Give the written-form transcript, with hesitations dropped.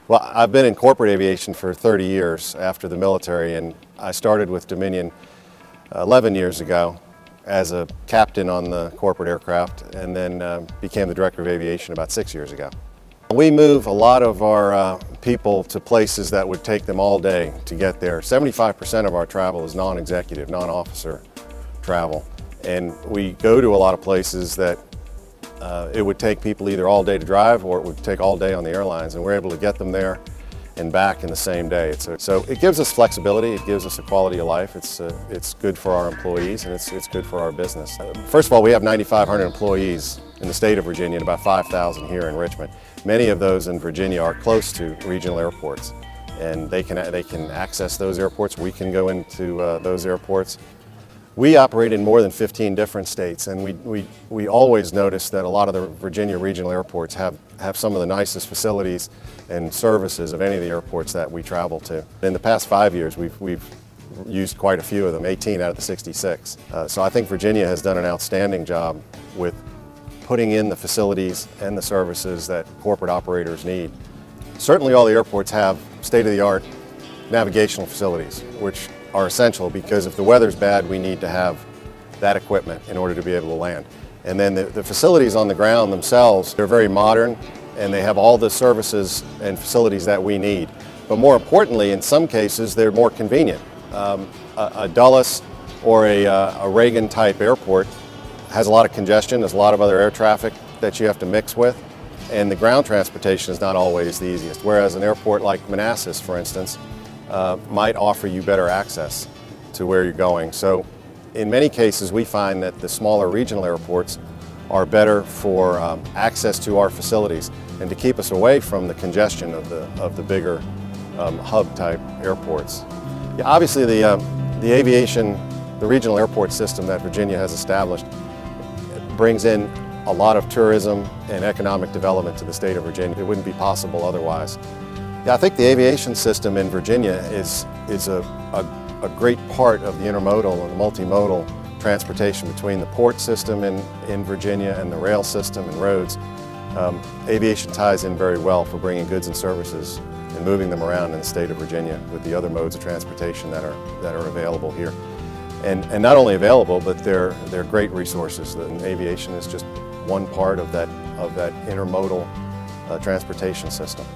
Well, I've been in corporate aviation for 30 years after the military, and I started with Dominion 11 years ago as a captain on the corporate aircraft, and then became the director of aviation about 6 years ago. We move a lot of our people to places that would take them all day to get there. 75% of our travel is non-executive, non-officer travel, and we go to a lot of places that it would take people either all day to drive or it would take all day on the airlines, and we're able to get them there and back in the same day. So it gives us flexibility, it gives us a quality of life, it's good for our employees, and it's good for our business. First of all, we have 9,500 employees in the state of Virginia and about 5,000 here in Richmond. Many of those in Virginia are close to regional airports, and they can access those airports. We can go into those airports. We operate in more than 15 different states, and we always notice that a lot of the Virginia regional airports have some of the nicest facilities and services of any of the airports that we travel to. In the past 5 years, we've used quite a few of them, 18 out of the 66. So I think Virginia has done an outstanding job with putting in the facilities and the services that corporate operators need. Certainly all the airports have state-of-the-art navigational facilities, which are essential because if the weather's bad, we need to have that equipment in order to be able to land. And then the facilities on the ground themselves, they're very modern, and they have all the services and facilities that we need. But more importantly, in some cases, they're more convenient. A Dulles or a Reagan-type airport has a lot of congestion. There's a lot of other air traffic that you have to mix with, and the ground transportation is not always the easiest. Whereas an airport like Manassas, for instance, might offer you better access to where you're going. So in many cases, we find that the smaller regional airports are better for access to our facilities and to keep us away from the congestion of the bigger hub-type airports. Yeah, obviously, the aviation, the regional airport system that Virginia has established brings in a lot of tourism and economic development to the state of Virginia. It wouldn't be possible otherwise. Yeah, I think the aviation system in Virginia is a great part of the intermodal and the multimodal transportation between the port system in Virginia and the rail system and roads. Aviation ties in very well for bringing goods and services and moving them around in the state of Virginia with the other modes of transportation that are available here. And not only available, but they're great resources. And aviation is just one part of that intermodal transportation system.